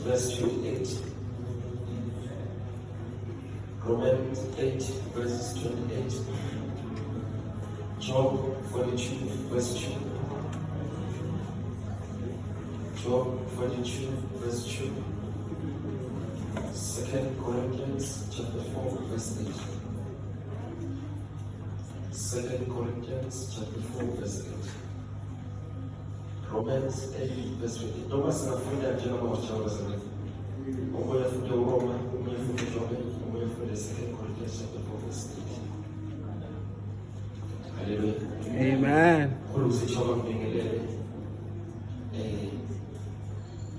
verse 28. Romans 8, verses 28. Job 42, verse 2. Job 42, verse 2. 2 Corinthians chapter 4, verse 8. 2 Corinthians chapter 4, verse 8. Romans 8, verse 20. Noma singafunda njengoba wajawuza zami. Umoya funde uRoma, umoya funde Job, umoya funde 2 Corinthians chapter 4, verse 8. Hallelujah. Amen. Kulusitshoba mbingelele.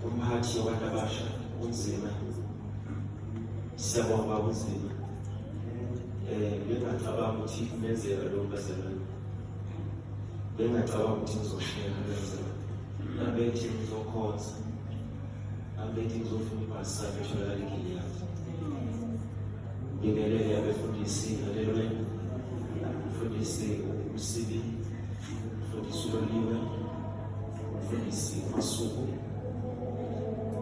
Umphathi wabantu abasha unzima. Siyabonga unzima. Bengacabanga ukuthi kumenzeka lo bazalwane. Bengacabanga ukuthi ngizoshaya lezimo. Nabethi ngizokhonza. Nabethi ngizofuna ibhasakhe etholakala eGiliyadi. Ngibelele abefundisi haleluya. Fundisi usibi. Fundisi uLoliwe. Fundisi uMasuku.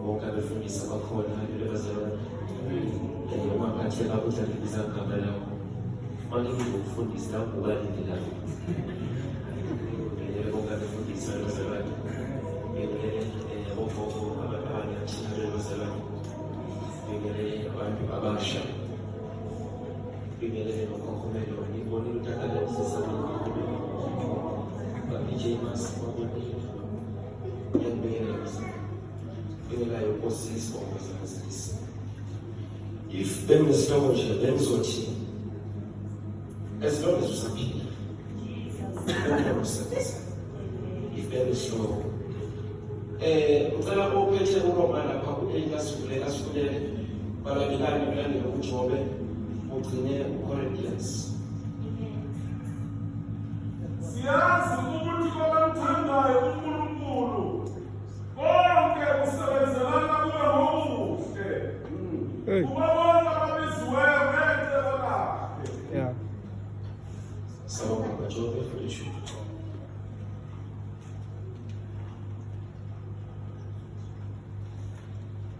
Bonke abefundisi abakhona haleluya bazalwane. Ungaphatheka ukuthi ngizakugamba lawo. Manje ngizofundisa la ubani lapho. Bonke abefundisi bazalwane. Bonke abanye abashayeli bazalwane. Ngibelele abantu abasha. Ngibelele nokhomelo ngibona uTata sesabona. DJ Masibona. Ngiyabingelela. Ngibelele uKosisi ngokuzazi. If benginesihlobo nje bengizothi as long as usaphila if benginesihlobo ucela uphethe uRoma lapha asifundele balalelane ulandele uJobe ugcine uCorinthians. Siyazi ukuthi kwabamthandayo uNkulunkulu bonke kusebenzelana kube ngokuhle. Yeah. So, Job for the truth.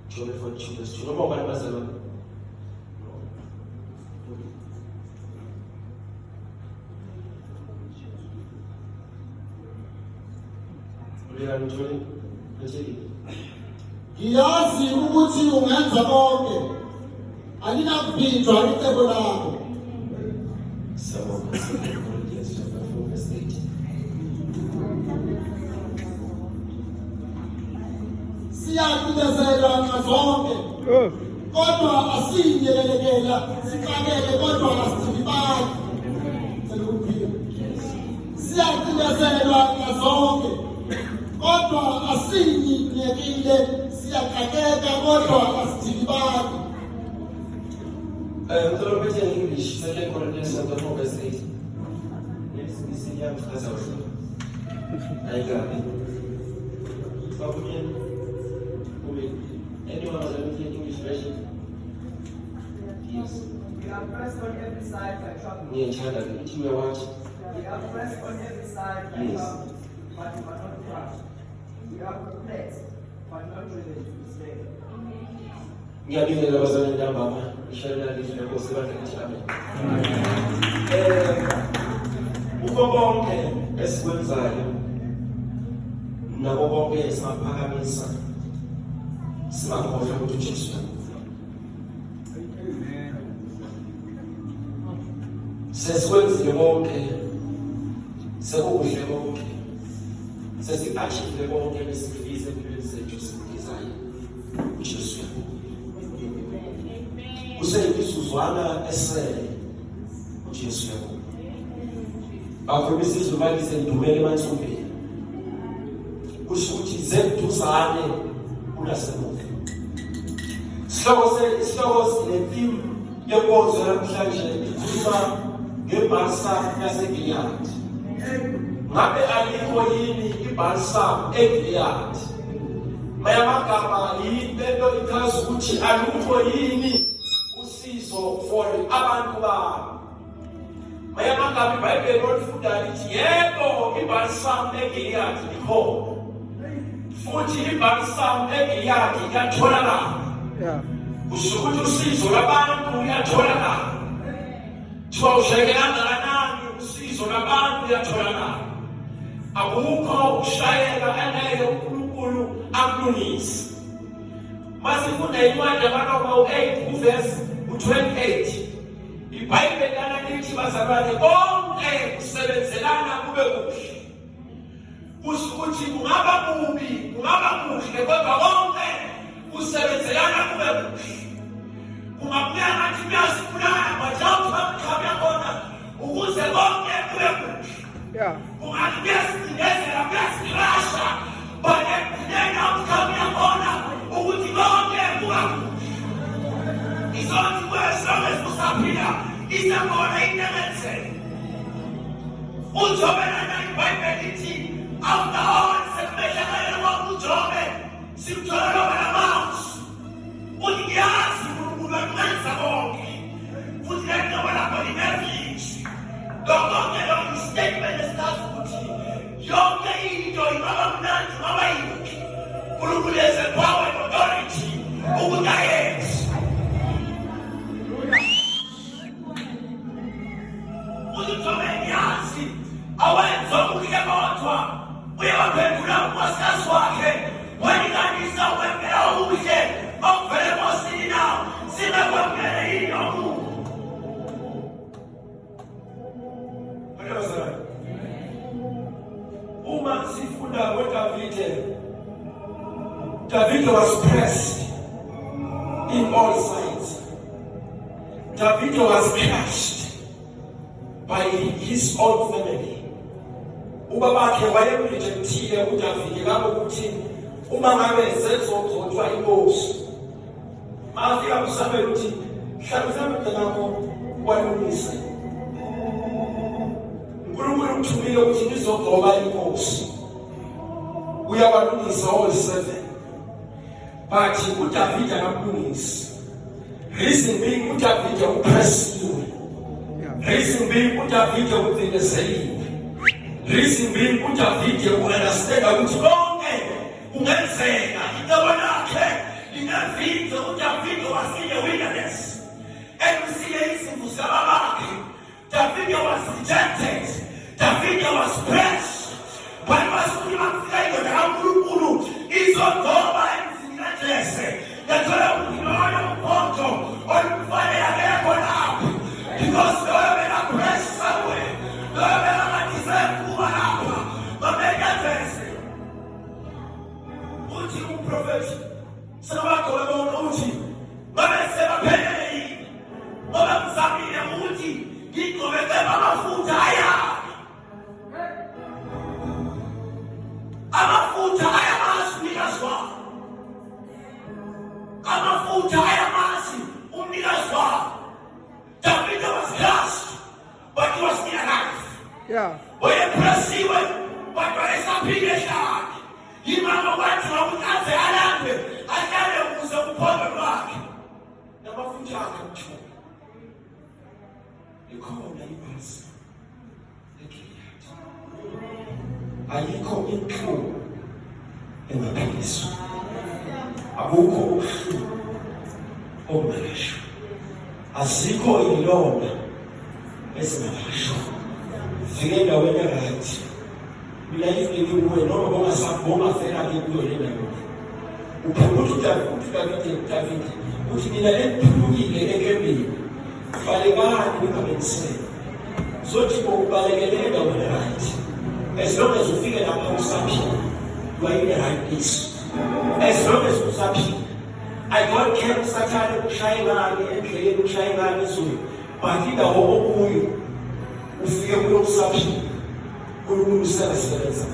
Job for the truth. No more Barcelona. Ngiyazi ukuthi ungenza konke. Alinakuphindwa icebo lakho. Siyabonga 2 Corinthians chapter 4 verse 8. Siyacindezelwa ngazonke. Kodwa asinyelelekela siqabele kodwa asidibali. Siyacindezelwa ngazonke. Kodwa asinyekile siyaqhaqeka kodwa asidibali. I'm going to in English, 2 Corinthians chapter 4 verse 8. This is young Hazard. I got it. Anyone has anything English version? Yes. We are pressed on every side by trouble. Yeah, China, did you watch? We are pressed on every side by trouble, but we are not crushed. We are perplexed, but not driven to despair. Ngiyabingelela abazalwane ntambama ishalela lizwi lenkosi bahlekishame. Ukho konke esikwenzayo nabo bonke esingaphakamisa singakhohlwa ukuthi uJesu sesikwenzile konke sekuhle konke sesiachieve konke besikufisa empilweni zethu sikudizayo uJesu useyisuzwana esele uJesu yakho akho isizwe balise ndumele emansumbeni kusho ukuthi zeduzane unasemuva sihloko sinetheme yenkonzo namhlanje ikhuluma ngebhalsam yaseGiliyadi. Ngabe alikho yini ibhalsam eGiliyadi? Maya magama yinto ichaza ukuthi alukho yini usizo for abantu babo. Maya magama iBhayibheli olifunda lithi yebo ibhalsam eGiliyadi ikhona. futhi ibhalisamu egiyadi iyatholakala. Kusho ukuthi usizo lwabantu luyatholakala. Kuthiwa ushayeke kangakanani usizo lwabantu luyatholakala. Akukho ukushayeka angeke uNkulunkulu akulungise. Masifunda incwadi yabaRoma 8 verse 28. IBhayibheli lana lithi bazalwane konke kusebenzelana kube kuhle. Kusho ukuthi kungaba kubi, kungaba kuhle kodwa konke kusebenzelana kube kuhle. Kungabuya ngathi kuyasifuna majawuthi bamkhaya khona ukuze konke kube kuhle. Kungathi kuyasindezela kuyasikrasha but ekugcineni amkhaya khona ukuthi konke kuba kuhle. Izothi kwesonke kusaphila isakhona into engenzeka. uJobe lana iBhayibheli lithi after all sekumehlela kwakuJobe simthola lo namausi. Uthi ngiyazi uNkulunkulu wenza konke. Futhi lento lapho linefishi. Konke lo statement esithathu ukuthi yonke into ingaba mnandi ngaba yini. uNkulunkulu yenze power and authority ukuthi ayenze. Awenza ukuhle kodwa uyawaphendula unkosikazi wakhe walinganisa ukwempela okuhle okuvele emosini nawo singakwamukele yini omuntu. Uma sifunda David was pressed in all sides. David was crushed by his own family. Ubabakhe wayemrejectile uDavid ngabokuthi uma ngabe sezogcotshwa inkosi. Mafika kuSamuel uthi hlalisa umntwana wakho walungise. uNkulunkulu umthumile ukuthi nizogcoba inkosi. Uyawalungisa all seven. But uDavid akamlungisi. Reason being uDavid upressiwe. Reason being uDavid ucinezeliwe. Reason being uDavid uunderstand ukuthi konke kungenzeka intaba lakhe lingavinza. uDavid was in the wilderness. Ekusile izimvu zababakhe. David was rejected. David was pressed. But wasukuli bafika indoda kaNkulunkulu izogoba emzini kaJese. Yathola ukuthi loyo mphotho olufanele akekho lapho. Because loyo bela pressed somewhere. Loyo bela ngadeserve kuba lapha. Babeka Jese. Uthi umprofeti sabakho babona ukuthi babese baphelele yini. Ngoba mzamile ukuthi ngigqobeke amafutha ayami. Amafutha ayamazi umnikazi wami. Amafutha ayamazi umnikazi wami. David was crushed, but he was still alive. Wayepressiwe, but wayesaphile hlaki. Imama kwathiwa ukuthi aze alambe, ahlale ukuze kuphole lwakhe. Namafutha akhe mthuni. Ikhona ibhasi eGiliyadi. Ayikho inhlungu engapheliswa. Akukho ubuhlungu obungalashwa. Azikho izilonda ezingalashwa. Fika endaweni right. Mina ifike kuwe noma bongasabonga fela kuyo le ndawo. Uphumuthi David uthi mina emphulukile enkembeni. Balekani ngabensele. Sothi ukubalekele endaweni right. As long as you figure out how to you are in the right place. As long as you sabi, I don't care Satan ukushayelana endleleni ukushayelana izulu. Bakida okuyo ufike kuyo sabi. uNkulunkulu usebenza.